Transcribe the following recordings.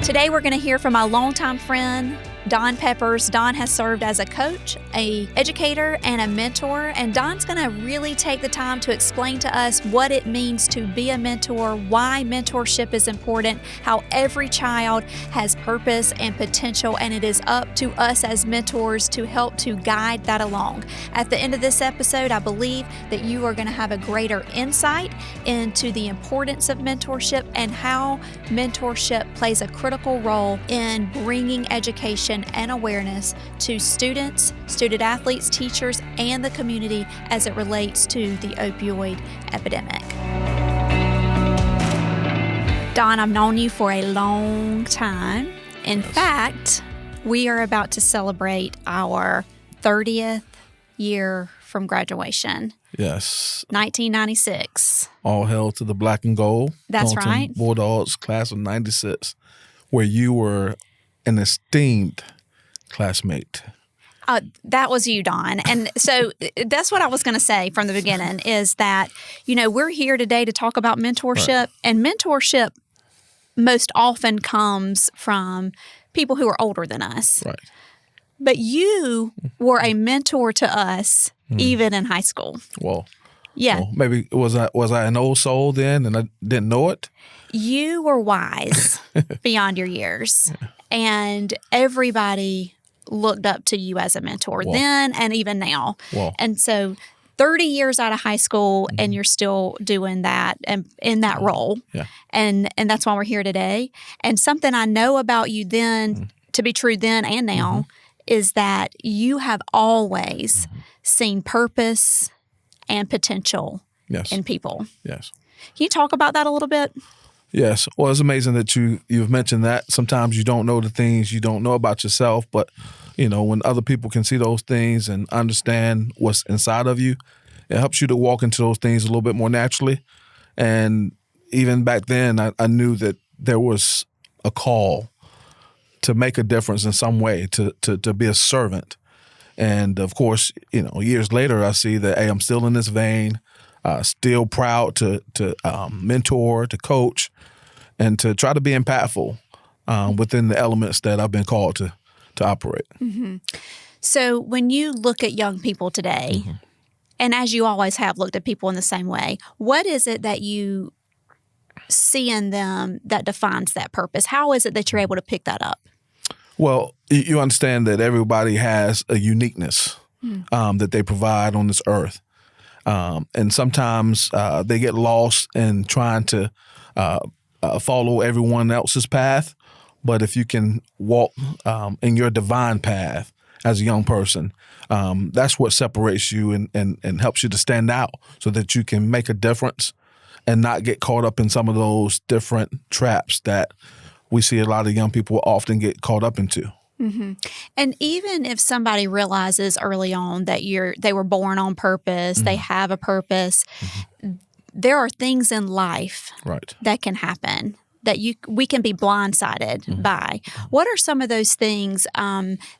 Today we're going to hear from our longtime friend, Don Peppers. Don has served as a coach, an educator, and a mentor, and Don's going to really take the time to explain to us what it means to be a mentor, why mentorship is important, how every child has purpose and potential, and it is up to us as mentors to help to guide that along. At the end of this episode, I believe that you are going to have a greater insight into the importance of mentorship and how mentorship plays a critical role in bringing education and awareness to students, student athletes, teachers, and the community as it relates to the opioid epidemic. Don, I've known you for a long time. In fact, we are about to celebrate our 30th year from graduation. Yes. 1996. All hail to the black and gold. That's Dalton right. Bulldogs, class of 96, where you were an esteemed classmate. That was you, Don. And so that's what I was going to say from the beginning is that, we're here today to talk about mentorship. Right. And mentorship most often comes from people who are older than us. Right. But you were a mentor to us even in high school. Well, yeah. Well, maybe was I an old soul then and I didn't know it? You were wise beyond your years. Yeah. And everybody looked up to you as a mentor then and even now. And so 30 years out of high school and you're still doing that and in that role. Yeah. And that's why we're here today. And something I know about you then, to be true then and now, is that you have always seen purpose and potential in people. Yes. Can you talk about that a little bit? Yes. Well, it's amazing that you've mentioned that. Sometimes you don't know the things you don't know about yourself, but, when other people can see those things and understand what's inside of you, it helps you to walk into those things a little bit more naturally. And even back then, I knew that there was a call to make a difference in some way, to be a servant. And, of course, years later, I see that, hey, I'm still in this vein, still proud to mentor, to coach, and to try to be impactful within the elements that I've been called to operate. Mm-hmm. So when you look at young people today, and as you always have looked at people in the same way, what is it that you see in them that defines that purpose? How is it that you're able to pick that up? Well, you understand that everybody has a uniqueness that they provide on this earth. And sometimes they get lost in trying to follow everyone else's path. But if you can walk in your divine path as a young person, that's what separates you and helps you to stand out so that you can make a difference and not get caught up in some of those different traps that we see a lot of young people often get caught up into. Mm-hmm. And even if somebody realizes early on that they were born on purpose, they have a purpose, there are things in life that can happen that we can be blindsided by. What are some of those things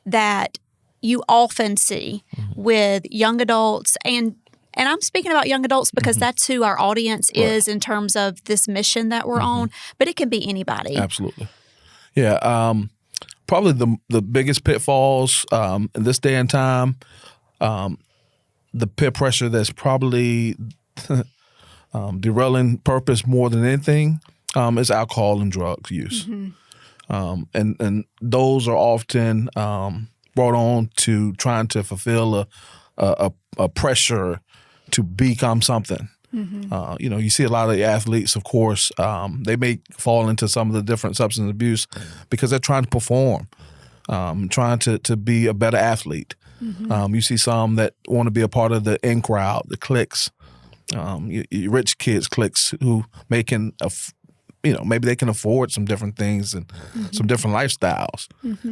that you often see with young adults? And I'm speaking about young adults because that's who our audience is in terms of this mission that we're on, but it can be anybody. Absolutely. Yeah. Probably the biggest pitfalls in this day and time, the peer pressure that's probably derailing purpose more than anything is alcohol and drugs use. And those are often brought on to trying to fulfill a pressure to become something. You see a lot of the athletes, of course, they may fall into some of the different substance abuse because they're trying to perform, trying to be a better athlete. You see some that want to be a part of the in crowd, the cliques, rich kids cliques who making maybe they can afford some different things and some different lifestyles.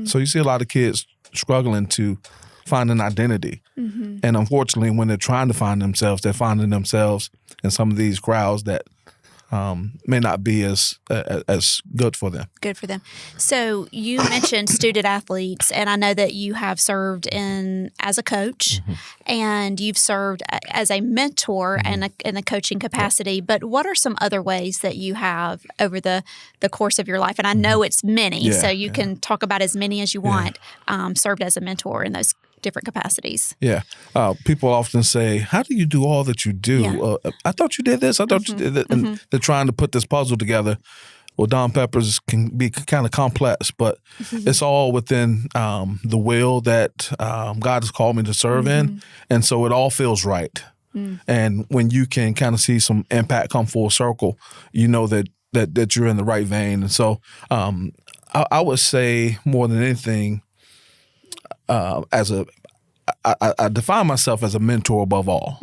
So you see a lot of kids struggling to find an identity. And unfortunately, when they're trying to find themselves, they're finding themselves in some of these crowds that may not be as good for them. Good for them. So you mentioned student athletes, and I know that you have served as a coach, and you've served as a mentor in a coaching capacity. But what are some other ways that you have over the course of your life? And I know it's many, so you can talk about as many as you want. Served as a mentor in those different capacities. Yeah. People often say, how do you do all that you do? Yeah. I thought you did this. I thought you did that. And they're trying to put this puzzle together. Well, Don Peppers can be kind of complex, but it's all within the will that God has called me to serve in. And so it all feels right. And when you can kind of see some impact come full circle, you know that you're in the right vein. And so I would say more than anything, I define myself as a mentor above all,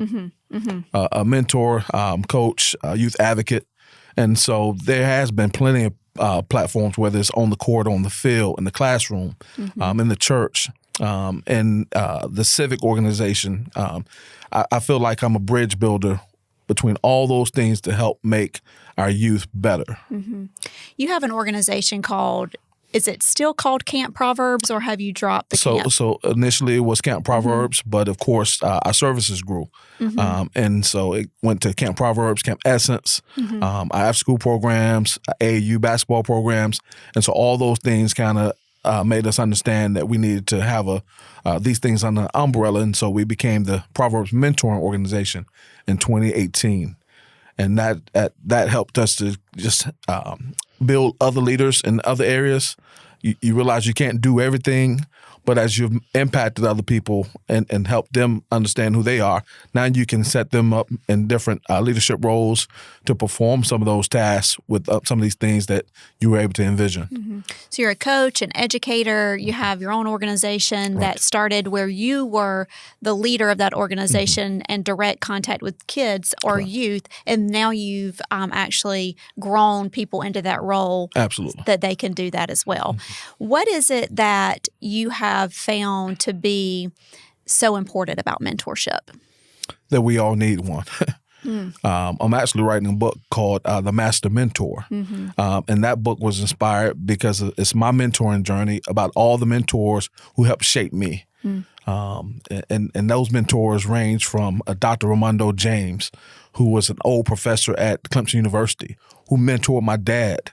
a mentor, coach, youth advocate. And so there has been plenty of platforms, whether it's on the court, on the field, in the classroom, in the church, in the civic organization. I feel like I'm a bridge builder between all those things to help make our youth better. You have an organization called, is it still called Camp Proverbs, or have you dropped the camp? So initially it was Camp Proverbs, but of course our services grew. And so it went to Camp Proverbs, Camp Essence, our after-school programs, AAU basketball programs. And so all those things kind of made us understand that we needed to have these things under an umbrella. And so we became the Proverbs Mentoring Organization in 2018. And that helped us to just build other leaders in other areas. You realize you can't do everything, but as you've impacted other people and helped them understand who they are, now you can set them up in different leadership roles to perform some of those tasks with some of these things that you were able to envision. So you're a coach, an educator, you have your own organization that started where you were the leader of that organization and direct contact with kids or youth, and now you've actually grown people into that role. Absolutely. That they can do that as well. What is it that you have found to be so important about mentorship? That we all need one. I'm actually writing a book called The Master Mentor. And that book was inspired because it's my mentoring journey about all the mentors who helped shape me. And those mentors range from Dr. Ramondo James, who was an old professor at Clemson University, who mentored my dad.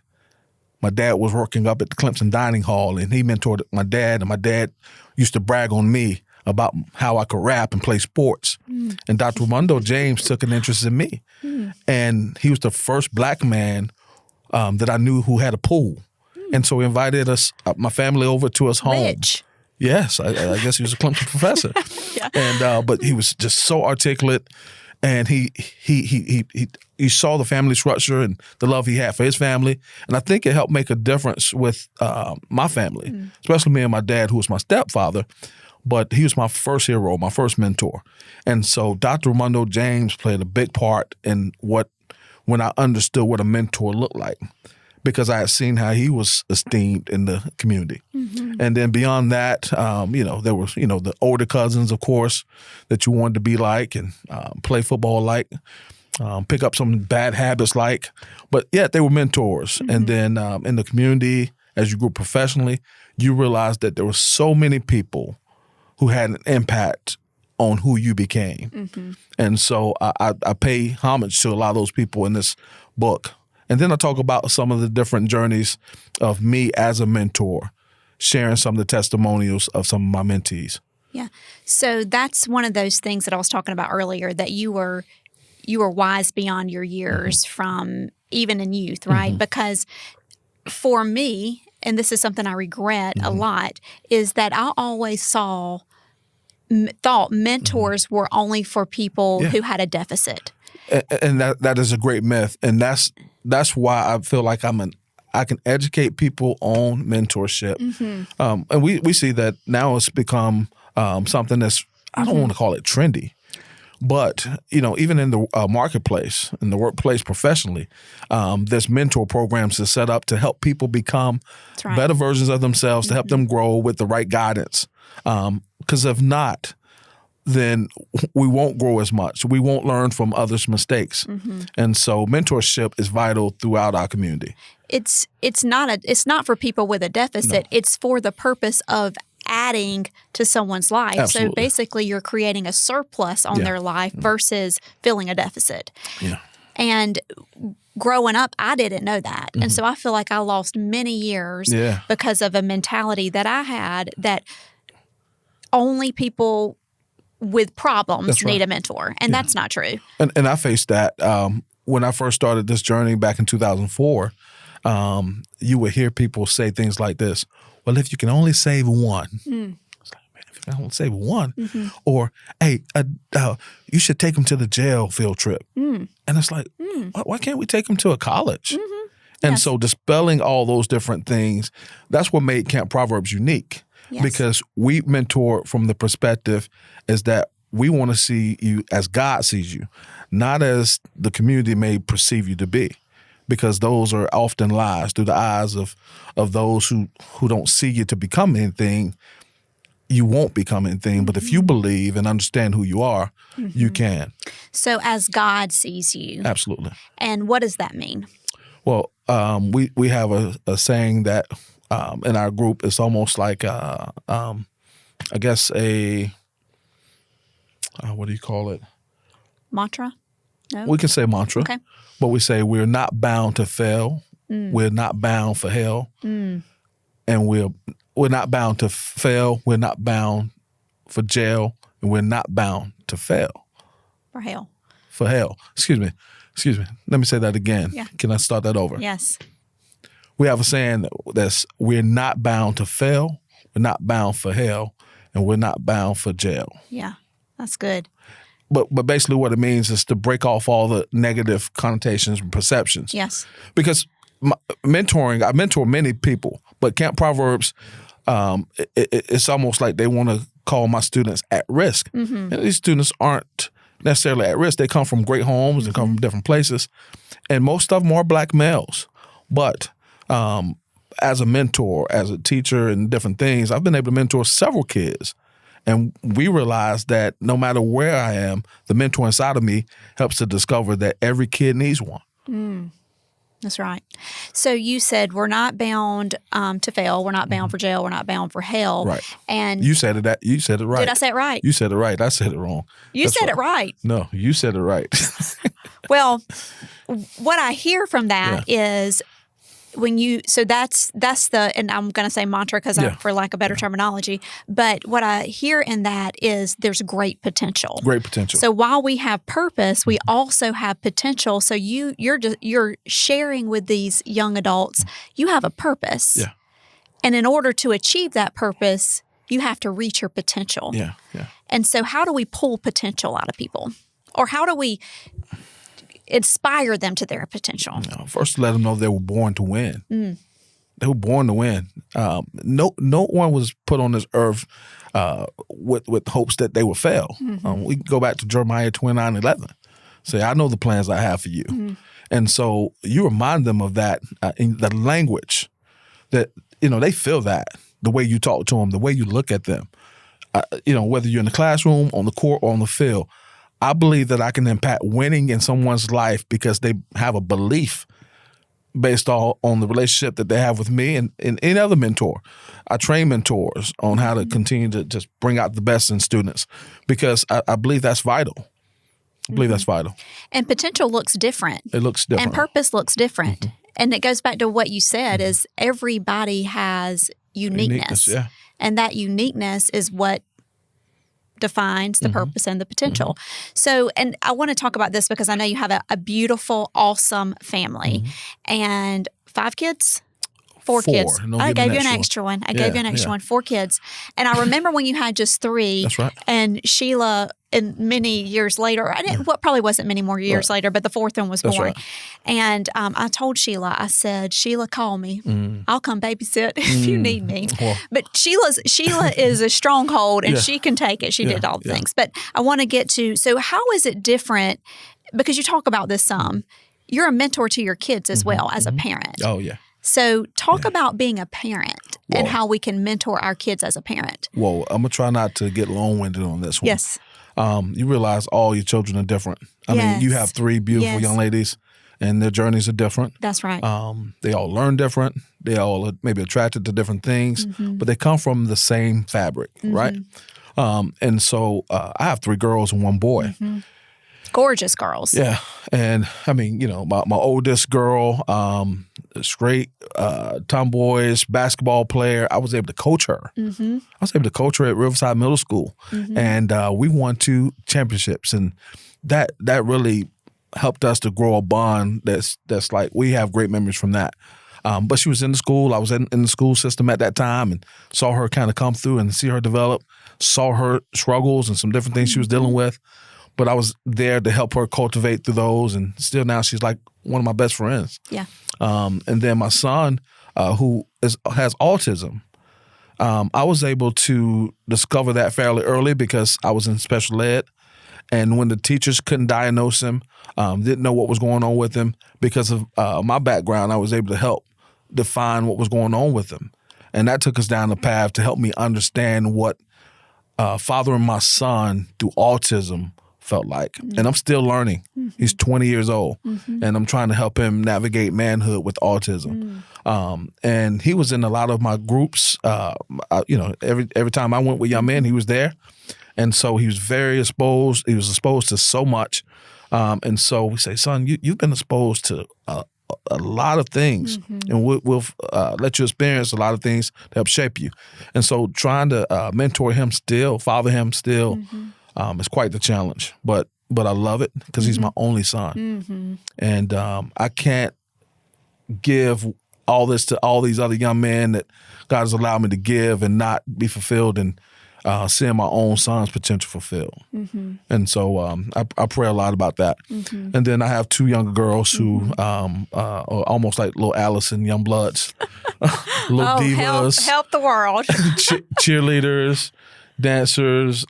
My dad was working up at the Clemson Dining Hall, and he mentored my dad, and my dad used to brag on me about how I could rap and play sports. And Dr. Ramondo James took an interest in me. And he was the first black man that I knew who had a pool. And so he invited us, my family, over to his home. Rich. Yes, I guess he was a Clemson professor. And but he was just so articulate. And he saw the family structure and the love he had for his family. And I think it helped make a difference with my family, especially me and my dad, who was my stepfather. But he was my first hero, my first mentor. And so Dr. Ramondo James played a big part in when I understood what a mentor looked like, because I had seen how he was esteemed in the community. And then beyond that, there was, the older cousins, of course, that you wanted to be like and play football like, pick up some bad habits like. But yeah, they were mentors. And then in the community, as you grew professionally, you realized that there were so many people who had an impact on who you became. And so I pay homage to a lot of those people in this book. And then I talk about some of the different journeys of me as a mentor, sharing some of the testimonials of some of my mentees. Yeah. So that's one of those things that I was talking about earlier, that you were wise beyond your years from even in youth, right? Because for me, and this is something I regret a lot, is that I always thought mentors were only for people who had a deficit. And that is a great myth. And that's why I feel like I can educate people on mentorship. And we see that now it's become something that's, I don't want to call it trendy, but, even in the marketplace, in the workplace professionally, there's mentor programs that set up to help people become better versions of themselves, to help them grow with the right guidance. Because if not, then we won't grow as much. We won't learn from others' mistakes. And so mentorship is vital throughout our community. It's not for people with a deficit. No. It's for the purpose of adding to someone's life. Absolutely. So basically you're creating a surplus on their life versus filling a deficit. Yeah. And growing up, I didn't know that. And so I feel like I lost many years because of a mentality that I had that only people with problems need a mentor. And that's not true. And I faced that when I first started this journey back in 2004. You would hear people say things like this. Well, if you can only save one. It's like, man, if you can only save one. Or, hey, you should take them to the jail field trip. And it's like, why can't we take them to a college? And so dispelling all those different things, that's what made Camp Proverbs unique. Because we mentor from the perspective is that we want to see you as God sees you, not as the community may perceive you to be. Because those are often lies through the eyes of those who don't see you to become anything. You won't become anything. But if you believe and understand who you are, you can. So as God sees you. Absolutely. And what does that mean? Well, we have a saying that in our group, it's almost like, I guess what do you call it? Mantra? No? We can say mantra. Okay. But we say we're not bound to fail. We're not bound for hell. And we're not bound to fail. We're not bound for jail. And we're not bound to fail. For hell. For hell. Excuse me. Let me say that again. Yeah. Can I start that over? Yes. We have a saying that's we're not bound to fail. We're not bound for hell. And we're not bound for jail. Yeah. That's good. But basically what it means is to break off all the negative connotations and perceptions. Yes. Because mentoring, I mentor many people, but Camp Proverbs, it's almost like they want to call my students at risk. And these students aren't necessarily at risk. They come from great homes. They come from different places. And most of them are Black males. But as a mentor, as a teacher and different things, I've been able to mentor several kids. And we realize that no matter where I am, the mentor inside of me helps to discover that every kid needs one. That's right. So you said we're not bound to fail. We're not bound for jail. We're not bound for hell. Right. And you said it. You said it right. Did I say it right? You said it right. I said it wrong. You said it right. No, you said it right. Well, what I hear from that is when you, so that's the, and I'm going to say mantra because for lack of better terminology, but what I hear in that is there's great potential. Great potential. So while we have purpose, we also have potential. So you're sharing with these young adults, you have a purpose. Yeah. And in order to achieve that purpose, you have to reach your potential. Yeah. And so how do we pull potential out of people? Or how do we inspire them to their potential? First, let them know they were born to win. They were born to win. No one was put on this earth with hopes that they would fail. We go back to Jeremiah 29:11. Say, I know the plans I have for you. And so you remind them of that in the language that, they feel that, the way you talk to them, the way you look at them. Whether you're in the classroom, on the court, or on the field, I believe that I can impact winning in someone's life because they have a belief based on the relationship that they have with me and any other mentor. I train mentors on how to continue to just bring out the best in students because I believe that's vital. I believe that's vital. And potential looks different. It looks different. And purpose looks different. And it goes back to what you said is everybody has uniqueness. Yeah. And that uniqueness is what defines the purpose and the potential. So, and I want to talk about this because I know you have a beautiful, awesome family and 5 kids? 4 kids. No, I gave you an extra one. I gave you an extra one. 4 kids. And I remember when you had just 3. That's right. And Sheila, and many years later, probably wasn't many more years later, but the 4th one was born. Right. And I told Sheila, I said, Sheila, call me. I'll come babysit if you need me. Well, but Sheila is a stronghold and she can take it. She did all the things. But I want to get to, so how is it different? Because you talk about this some. You're a mentor to your kids as well as a parent. Oh, yeah. So talk about being a parent and how we can mentor our kids as a parent. Well, I'm going to try not to get long-winded on this one. Yes. you realize all your children are different. I mean, you have 3 beautiful young ladies, and their journeys are different. That's right. They all learn different. They all are maybe attracted to different things, but they come from the same fabric, right? And so I have 3 girls and 1 boy. Gorgeous girls. Yeah. And I mean, my oldest girl, straight tomboyish basketball player. I was able to coach her. I was able to coach her at Riverside Middle School. And we won 2 championships. And that really helped us to grow a bond that's like, we have great memories from that. But she was in the school. I was in the school system at that time and saw her kind of come through and see her develop, saw her struggles and some different things she was dealing with. But I was there to help her cultivate through those, and still now she's like one of my best friends. Yeah. And then my son, who has autism, I was able to discover that fairly early because I was in special ed. And when the teachers couldn't diagnose him, didn't know what was going on with him, because of my background, I was able to help define what was going on with him. And that took us down the path to help me understand what fathering my son through autism felt like. And I'm still learning. He's 20 years old, and I'm trying to help him navigate manhood with autism. And he was in a lot of my groups. Every time I went with young men, he was there. And so he was very exposed. He was exposed to so much. And so we say, son, you've been exposed to a lot of things, and we'll let you experience a lot of things to help shape you. And so trying to mentor him still, father him still, is quite the challenge. But I love it because he's my only son. And I can't give all this to all these other young men that God has allowed me to give and not be fulfilled and seeing my own son's potential fulfilled. And so I pray a lot about that. And then I have 2 younger girls who are almost like little Alison Youngbloods, little divas. Help the world. Cheerleaders, dancers.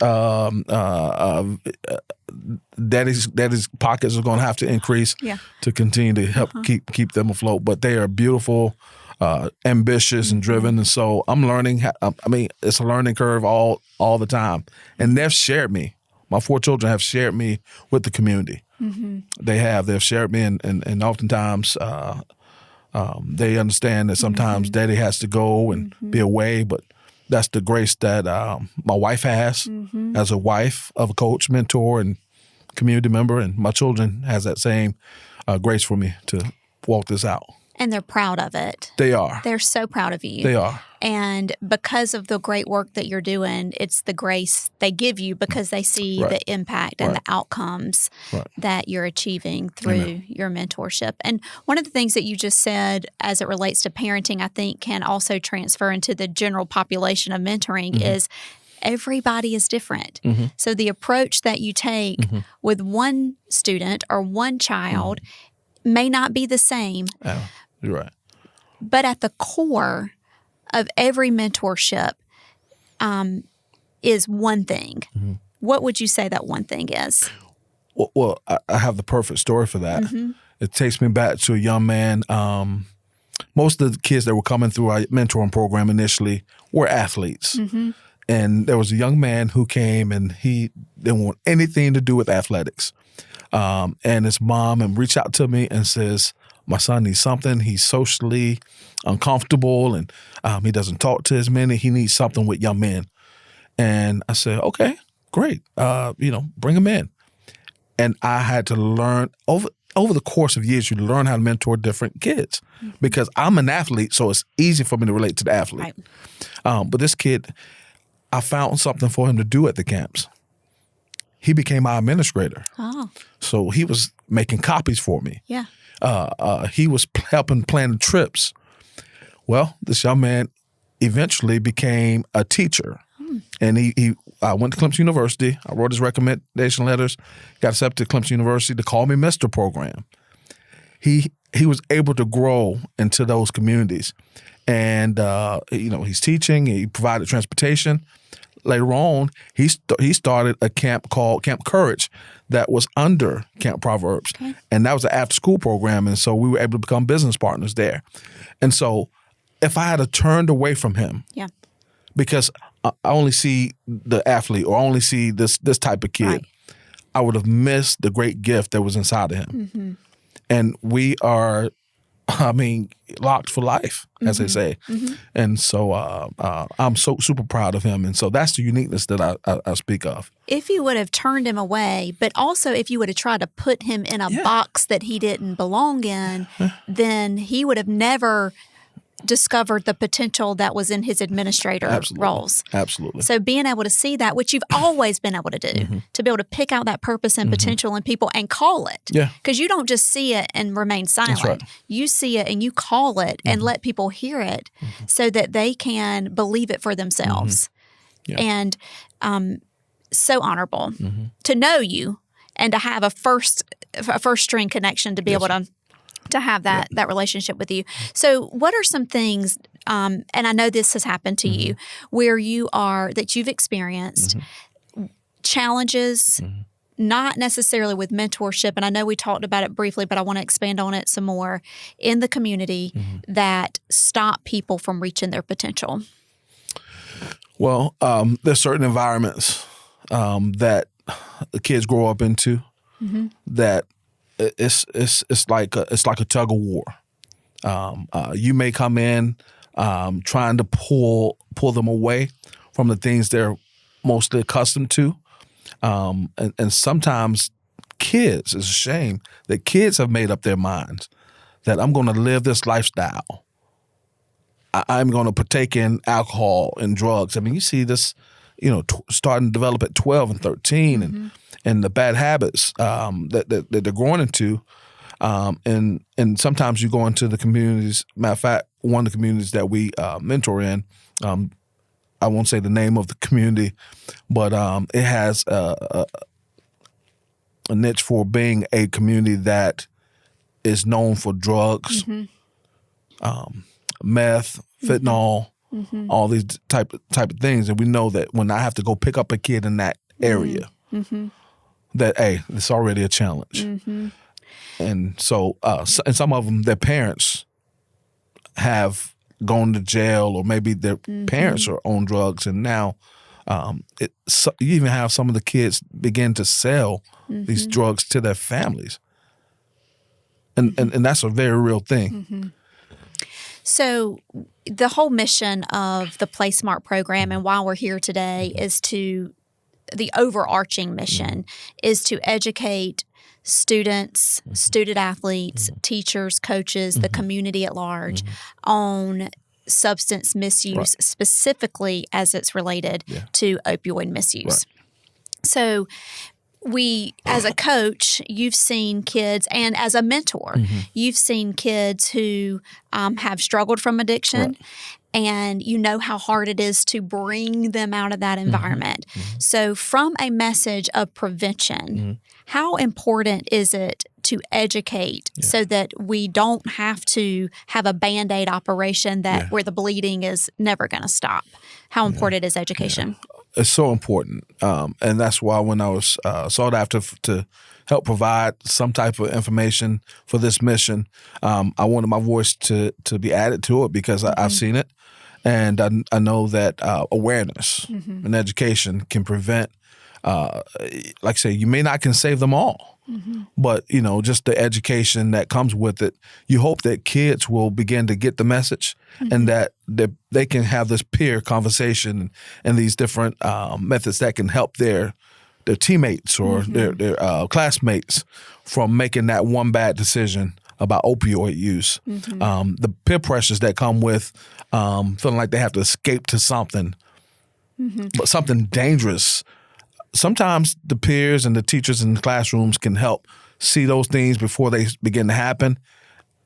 Daddy's pockets are going to have to increase to continue to help keep them afloat. But they are beautiful, ambitious, and driven. And so I'm learning. It's a learning curve all the time. And they've shared me. My 4 children have shared me with the community. They've shared me, and oftentimes they understand that sometimes Daddy has to go and be away, but that's the grace that my wife has as a wife of a coach, mentor, and community member, and my children has that same grace for me to walk this out. And they're proud of it. They are. They're so proud of you. They are. And because of the great work that you're doing, it's the grace they give you because they see the impact and the outcomes that you're achieving through your mentorship. And one of the things that you just said as it relates to parenting, I think can also transfer into the general population of mentoring is everybody is different. So the approach that you take with one student or one child may not be the same. Oh, you're right. But at the core of every mentorship is one thing. What would you say that one thing is? Well, I have the perfect story for that. It takes me back to a young man. Most of the kids that were coming through our mentoring program initially were athletes. And there was a young man who came and he didn't want anything to do with athletics. And his mom reached out to me and says, my son needs something. He's socially uncomfortable and he doesn't talk to as many. He needs something with young men. And I said, okay, great. Bring him in. And I had to learn over the course of years, you learn how to mentor different kids because I'm an athlete. So it's easy for me to relate to the athlete. But this kid, I found something for him to do at the camps. He became our administrator. So he was making copies for me. He was helping plan the trips. Well, this young man eventually became a teacher. And he went to Clemson University. I wrote his recommendation letters, got accepted to Clemson University to Call Me Mr. program. He was able to grow into those communities. And, he's teaching. He provided transportation. Later on, he started a camp called Camp Courage that was under Camp Proverbs. And that was an after-school program. And so we were able to become business partners there. And so if I had turned away from him, because I only see the athlete or I only see this type of kid, Right. I would have missed the great gift that was inside of him. And we are, locked for life, as they say. And so I'm so super proud of him. And so that's the uniqueness that I speak of. If you would have turned him away, but also if you would have tried to put him in a box that he didn't belong in, then he would have never discovered the potential that was in his administrator roles. Absolutely. So being able to see that, which you've always been able to do, to be able to pick out that purpose and potential in people and call it. Yeah. Because you don't just see it and remain silent. That's right. You see it and you call it and let people hear it so that they can believe it for themselves. Yeah. And so honorable to know you and to have a first string connection to be able to have that relationship with you. So what are some things, and I know this has happened to you, where you are, that you've experienced challenges, not necessarily with mentorship, and I know we talked about it briefly, but I want to expand on it some more, in the community that stop people from reaching their potential? Well, there's certain environments that the kids grow up into that it's like a tug of war. You may come in trying to pull them away from the things they're mostly accustomed to, and sometimes kids, it's a shame that kids have made up their minds that I'm going to live this lifestyle. I'm going to partake in alcohol and drugs. I mean, you see this, starting to develop at 12 and 13, and the bad habits that they're growing into. And sometimes you go into the communities. Matter of fact, one of the communities that we mentor in, I won't say the name of the community, but it has a niche for being a community that is known for drugs, meth, fentanyl, all these type of things. And we know that when I have to go pick up a kid in that area, that, hey, it's already a challenge. And so, and some of them, their parents have gone to jail, or maybe their parents are on drugs, and now you even have some of the kids begin to sell these drugs to their families. And that's a very real thing. So the whole mission of the Play Smart program, and why we're here today, is the overarching mission is to educate students, student athletes, teachers, coaches, the community at large on substance misuse, specifically as it's related to opioid misuse. So as a coach, you've seen kids, and as a mentor, you've seen kids who have struggled from addiction, and you know how hard it is to bring them out of that environment. So from a message of prevention, how important is it to educate so that we don't have to have a Band-Aid operation where the bleeding is never going to stop? How important is education? It's so important. And that's why when I was sought after to help provide some type of information for this mission, I wanted my voice to be added to it, because I've seen it. And I know that awareness and education can prevent, like I say, you may not can save them all, but, just the education that comes with it, you hope that kids will begin to get the message and that they can have this peer conversation and these different methods that can help their teammates or their classmates from making that one bad decision about opioid use. The peer pressures that come with feeling like they have to escape to something, but something dangerous. Sometimes the peers and the teachers in the classrooms can help see those things before they begin to happen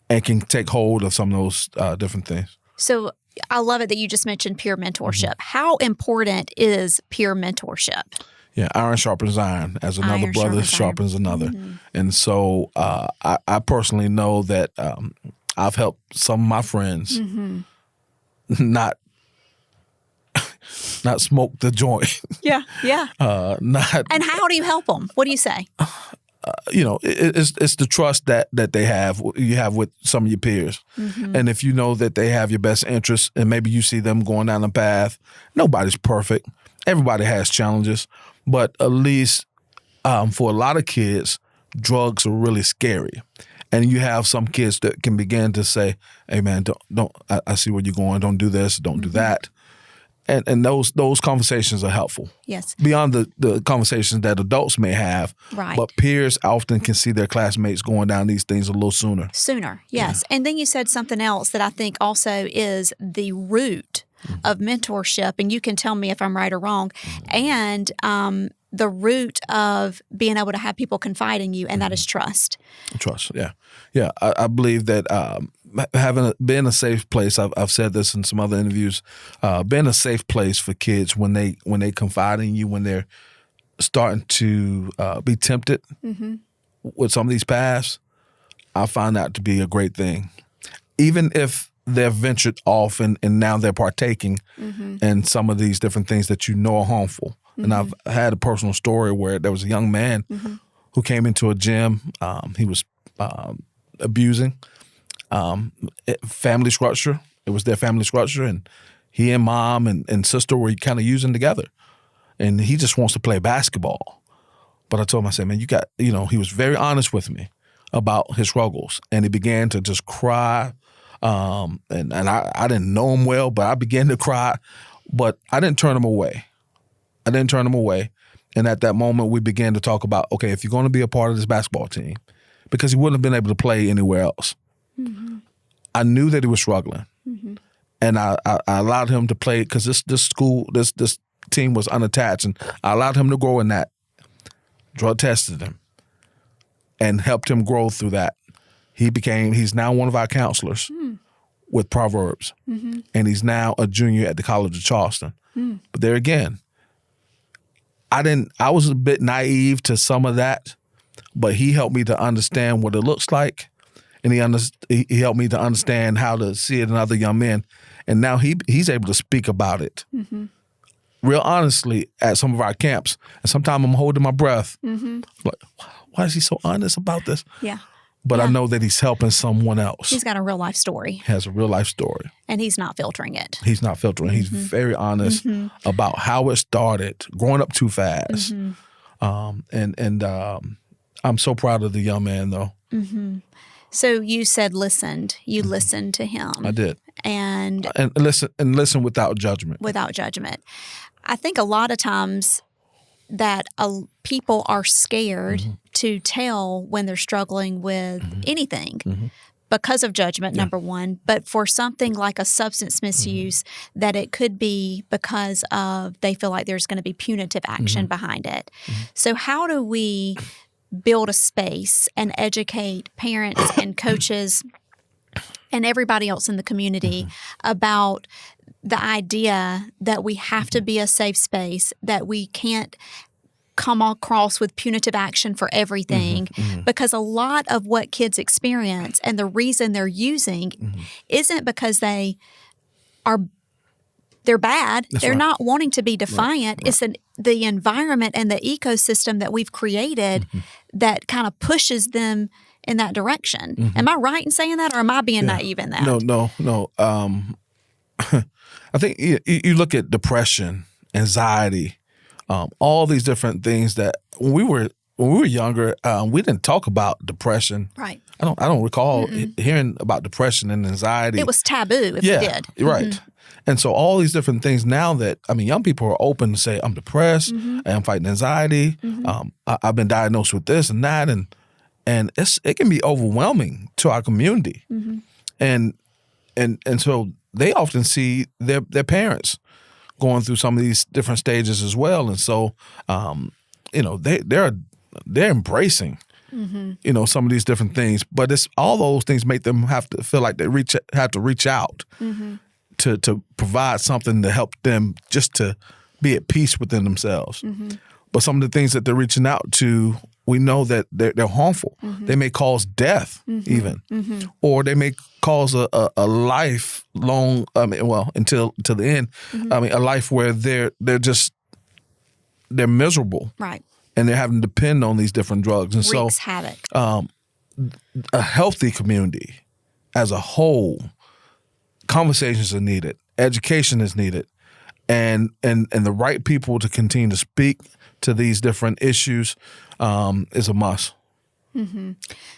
and can take hold of some of those different things. So I love it that you just mentioned peer mentorship. How important is peer mentorship? Yeah, iron sharpens iron, as another brother sharpens another. And so I personally know that I've helped some of my friends not smoke the joint. Yeah. And how do you help them? What do you say? it's the trust that you have with some of your peers. And if you know that they have your best interests and maybe you see them going down a path, nobody's perfect. Everybody has challenges, but at least for a lot of kids, drugs are really scary. And you have some kids that can begin to say, hey man, don't I see where you're going, don't do this, don't do that. And those conversations are helpful. Yes. Beyond the conversations that adults may have. Right. But peers often can see their classmates going down these things a little sooner. Sooner, yes. Yeah. And then you said something else that I think also is the root of mentorship, and you can tell me if I'm right or wrong, and the root of being able to have people confide in you, and that is trust. Trust, yeah. Yeah, I believe that being a safe place, I've said this in some other interviews, being a safe place for kids when they confide in you, when they're starting to be tempted with some of these paths, I find that to be a great thing. Even if they've ventured off and now they're partaking in some of these different things that you know are harmful. And I've had a personal story where there was a young man who came into a gym. He was abusing family structure. It was their family structure, and he and mom and sister were kind of using together. And he just wants to play basketball. But I told him, I said, man, he was very honest with me about his struggles. And he began to just cry. And I didn't know him well, but I began to cry. But I didn't turn him away. And at that moment, we began to talk about, okay, if you're going to be a part of this basketball team, because he wouldn't have been able to play anywhere else. I knew that he was struggling. And I allowed him to play because this team was unattached, and I allowed him to grow in that, drug tested him, and helped him grow through that. He's now one of our counselors with Proverbs, and he's now a junior at the College of Charleston. But there again, I was a bit naive to some of that, but he helped me to understand what it looks like, and he helped me to understand how to see it in other young men, and now he's able to speak about it real honestly at some of our camps. And sometimes I'm holding my breath, like, why is he so honest about this? Yeah. But I know that he's helping someone else. He's got a real life story. Has a real life story. And he's not filtering it. He's not filtering. He's very honest about how it started, growing up too fast. I'm so proud of the young man, though. So you said listened. You listened to him. I did. And listen without judgment. Without judgment. I think a lot of times that people are scared to tell when they're struggling with anything because of judgment, number one. But for something like a substance misuse, that it could be because of they feel like there's going to be punitive action behind it. So how do we build a space and educate parents and coaches and everybody else in the community about the idea that we have to be a safe space, that we can't come across with punitive action for everything, because a lot of what kids experience and the reason they're using isn't because they're bad. That's they're right. not wanting to be defiant. Right. It's the environment and the ecosystem that we've created that kind of pushes them in that direction. Am I right in saying that, or am I being naive in that? No. I think you look at depression, anxiety, all these different things that when we were younger, we didn't talk about depression. Right. I don't recall hearing about depression and anxiety. It was taboo if you did. Right. And so all these different things now that, young people are open to say, I'm depressed, I'm fighting anxiety, I've been diagnosed with this and that, and it can be overwhelming to our community. And so they often see their parents going through some of these different stages as well. And so, they're embracing, some of these different things. But it's all those things make them have to feel like they have to reach out to provide something to help them just to be at peace within themselves. But some of the things that they're reaching out to, we know that they're harmful. They may cause death even, or they may cause a lifelong, until to the end. A life where they're miserable, right? and they're having to depend on these different drugs. And Wreaks havoc. A healthy community as a whole, conversations are needed, education is needed, and the right people to continue to speak to these different issues is a must. Mm-hmm.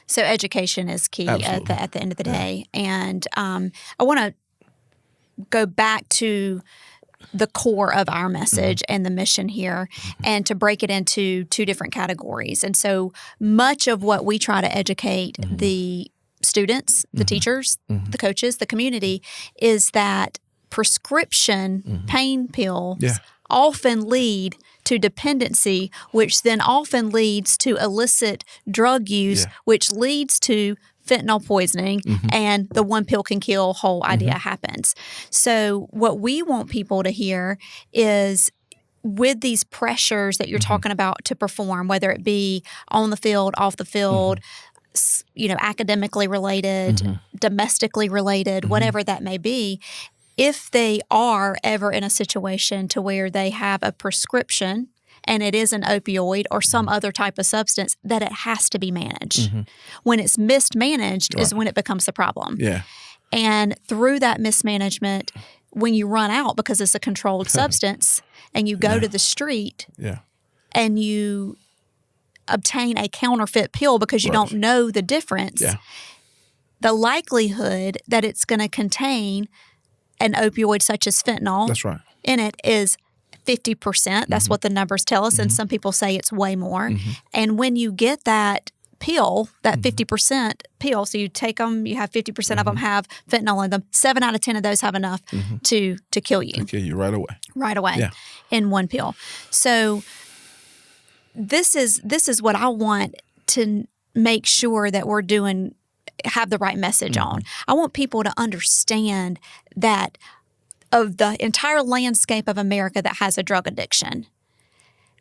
So education is key at the end of the day. And I want to go back to the core of our message and the mission here, and to break it into two different categories. And so much of what we try to educate the students, the teachers, the coaches, the community, is that prescription pain pills often lead to dependency, which then often leads to illicit drug use, which leads to fentanyl poisoning, and the one pill can kill whole idea happens. So what we want people to hear is, with these pressures that you're talking about to perform, whether it be on the field, off the field, academically related, domestically related, whatever that may be, if they are ever in a situation to where they have a prescription and it is an opioid or some other type of substance, that it has to be managed. When it's mismanaged is when it becomes the problem. Yeah. And through that mismanagement, when you run out because it's a controlled substance and you go to the street and you obtain a counterfeit pill because you don't know the difference, the likelihood that it's going to contain an opioid such as fentanyl in it is 50%. That's what the numbers tell us. And some people say it's way more. And when you get that pill, that 50% pill, so you take them, you have 50% of them have fentanyl in them, 7 out of 10 of those have enough to kill you. To kill you right away. Right away in one pill. So this is what I want to make sure that we're doing, have the right message on. I want people to understand that of the entire landscape of America that has a drug addiction,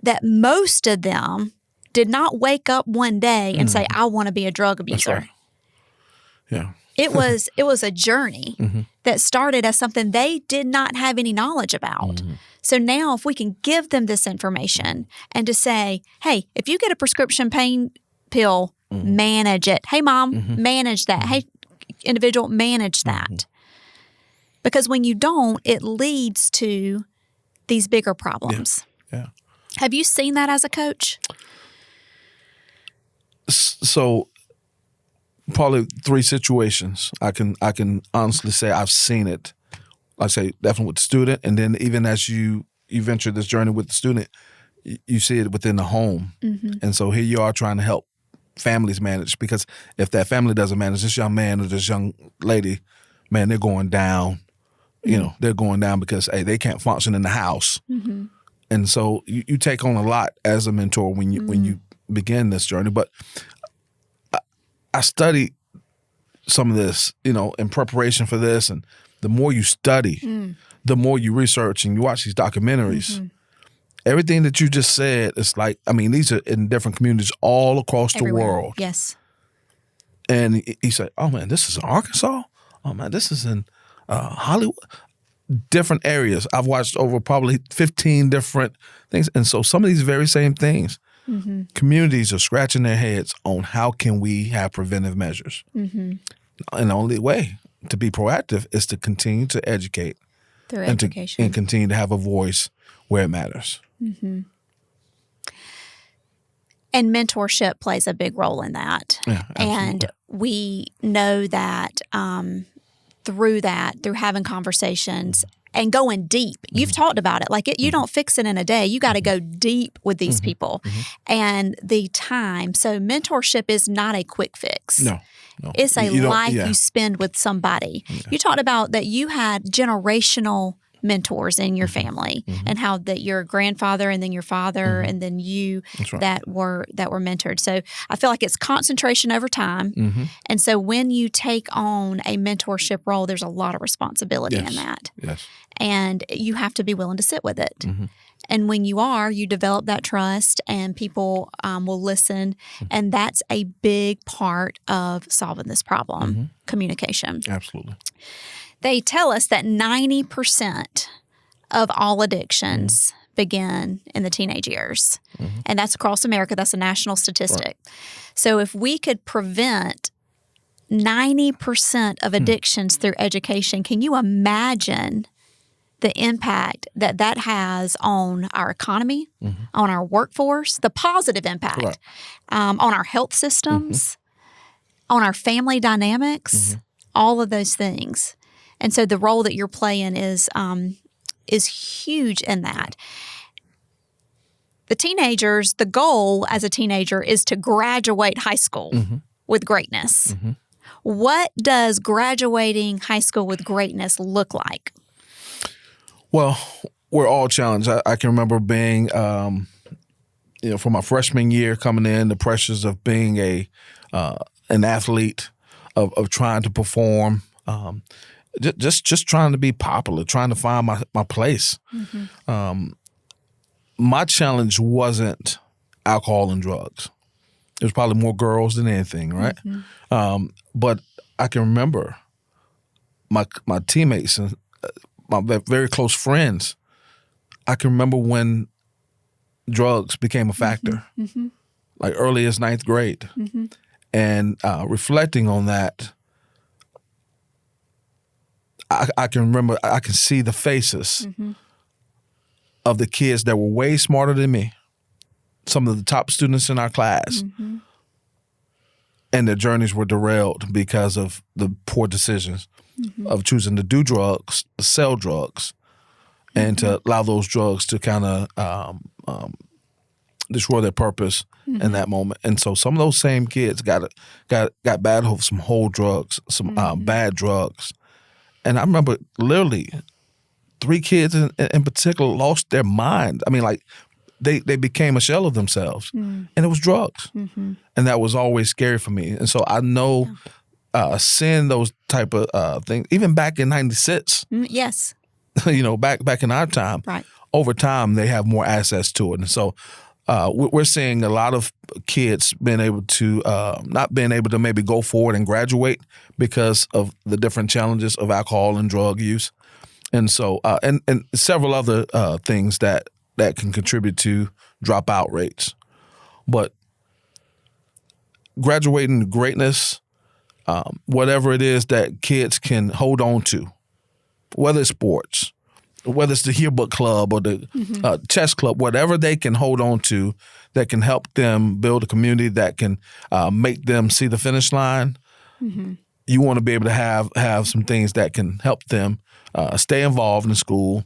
that most of them did not wake up one day and say, I want to be a drug abuser. That's right. Yeah. It was a journey that started as something they did not have any knowledge about. So now if we can give them this information and to say, hey, if you get a prescription pain pill, manage it. Hey, mom, manage that. Hey, individual, manage that. Because when you don't, it leads to these bigger problems. Yeah. Have you seen that as a coach? So probably 3 situations I can honestly say I've seen it. I say definitely with the student, and then even as you venture this journey with the student, you see it within the home. And so here you are trying to help families manage, because if that family doesn't manage, this young man or this young lady, man, they're going down. They're going down because they can't function in the house. And so you take on a lot as a mentor when you begin this journey. But I studied some of this, in preparation for this. And the more you study, the more you research and you watch these documentaries, everything that you just said is like, these are in different communities all across the world. Yes. And he said, oh, man, this is in Arkansas? Oh, man, this is in Hollywood? Different areas. I've watched over probably 15 different things. And so some of these very same things, communities are scratching their heads on how can we have preventive measures. And the only way to be proactive is to continue to educate. Through education. And continue to have a voice where it matters. And mentorship plays a big role in that. Yeah, and we know that through having conversations and going deep. You've talked about it. Like you don't fix it in a day. You got to go deep with these people. And the time. So mentorship is not a quick fix. No. It's a life you spend with somebody. You talked about that you had generational mentors in your family, and how that your grandfather and then your father and then you that were mentored. So I feel like it's concentration over time. And so when you take on a mentorship role, there's a lot of responsibility in that. Yes. And you have to be willing to sit with it. And when you are, you develop that trust and people will listen. And that's a big part of solving this problem, communication. Absolutely. They tell us that 90% of all addictions begin in the teenage years. And that's across America. That's a national statistic. Right. So if we could prevent 90% of addictions through education, can you imagine the impact that has on our economy, on our workforce, the positive impact, on our health systems, on our family dynamics, all of those things. And so the role that you're playing is huge in that. The goal as a teenager is to graduate high school with greatness. What does graduating high school with greatness look like? Well, we're all challenged. I can remember being, for my freshman year coming in, the pressures of being an athlete, of trying to perform, just trying to be popular, trying to find my place. My challenge wasn't alcohol and drugs. It was probably more girls than anything, right? But I can remember my teammates and my very close friends. I can remember when drugs became a factor, like early as 9th grade. And reflecting on that, I can remember, I can see the faces of the kids that were way smarter than me, some of the top students in our class, and their journeys were derailed because of the poor decisions of choosing to do drugs, to sell drugs, and to allow those drugs to kind of destroy their purpose in that moment. And so some of those same kids got bad with some whole drugs, some bad drugs. And I remember literally 3 kids in particular lost their mind. I mean, like they became a shell of themselves, and it was drugs. And that was always scary for me. And so I know seeing those type of things, even back in 96. Yes. Back in our time, right. Over time, they have more access to it. And so we're seeing a lot of kids being able to, not being able to maybe go forward and graduate because of the different challenges of alcohol and drug use. And so, and several other things that can contribute to dropout rates. But graduating to greatness, whatever it is that kids can hold on to, whether it's sports, whether it's the yearbook club or the chess club, whatever they can hold on to that can help them build a community that can make them see the finish line, you want to be able to have some things that can help them stay involved in school.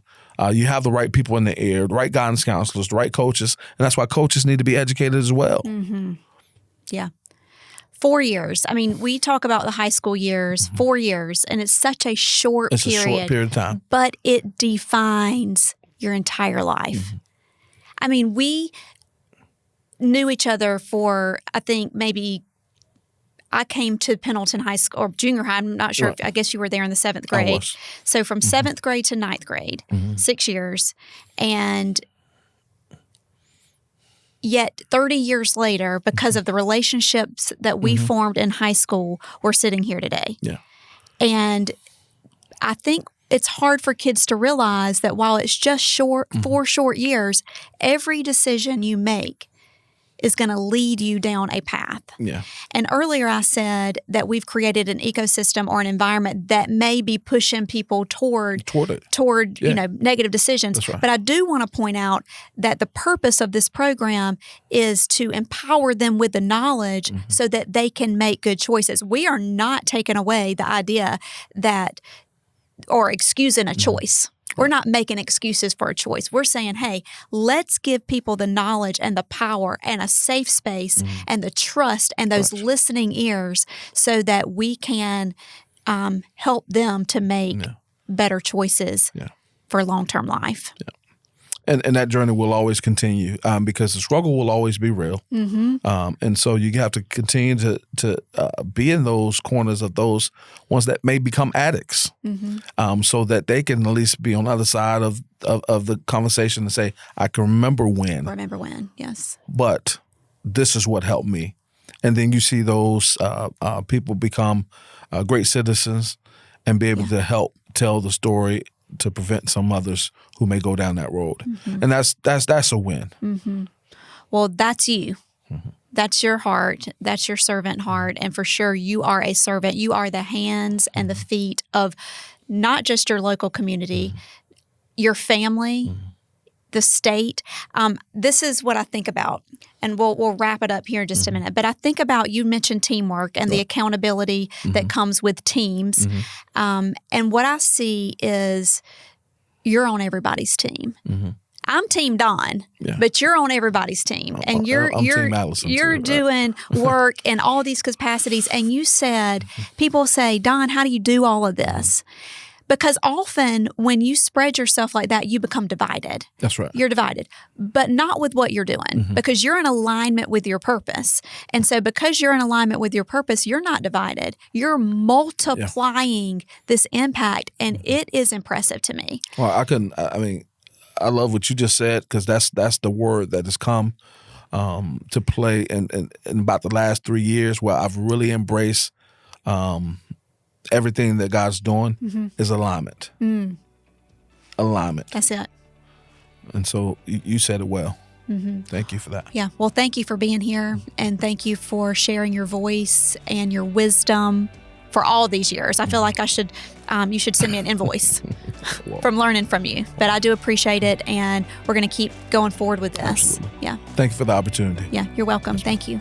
You have the right people in the ear, the right guidance counselors, the right coaches, and that's why coaches need to be educated as well. Yeah. 4 years. I mean, we talk about the high school years, 4 years, and it's such a short period. It's a short period of time. But it defines your entire life. I mean, we knew each other for, I think, maybe I came to Pendleton High School or junior high. I'm not sure. Right. I guess you were there in the 7th grade. I was. So from 7th grade to 9th grade, 6 years. And yet 30 years later, because of the relationships that we formed in high school, we're sitting here today. Yeah. And I think it's hard for kids to realize that while it's just 4 short years, every decision you make is going to lead you down a path. Yeah. And earlier I said that we've created an ecosystem or an environment that may be pushing people toward negative decisions. That's right. But I do want to point out that the purpose of this program is to empower them with the knowledge so that they can make good choices. We are not taking away the idea that or excusing a choice. We're not making excuses for a choice. We're saying, hey, let's give people the knowledge and the power and a safe space and the trust and those listening ears so that we can help them to make better choices for long-term life. Yeah. And that journey will always continue because the struggle will always be real. And so you have to continue to be in those corners of those ones that may become addicts so that they can at least be on the other side of the conversation and say, I can remember when. Remember when, yes. But this is what helped me. And then you see those people become great citizens and be able to help tell the story to prevent some others who may go down that road. And that's a win. Well, that's you. That's your heart. That's your servant heart. And for sure, you are a servant. You are the hands and the feet of not just your local community, your family, the state. This is what I think about, and we'll wrap it up here in just a minute. But I think about, you mentioned teamwork and the accountability that comes with teams. And what I see is you're on everybody's team. I'm Team Don, but you're on everybody's team, and you're Team Alison you're too, doing work in all these capacities. And you said, people say, Don, how do you do all of this? Because often when you spread yourself like that, you become divided. That's right. You're divided, but not with what you're doing, because you're in alignment with your purpose. And so because you're in alignment with your purpose, you're not divided. You're multiplying this impact, and it is impressive to me. Well, I love what you just said, because that's the word that has come to play in about the last 3 years, where I've really embraced everything that God's doing is alignment. Alignment. That's it. And so you said it well. Thank you for that. Yeah. Well, thank you for being here, and thank you for sharing your voice and your wisdom for all these years. I feel like you should send me an invoice from learning from you. But I do appreciate it, and we're going to keep going forward with this. Absolutely. Yeah. Thank you for the opportunity. Yeah, you're welcome. Thank you.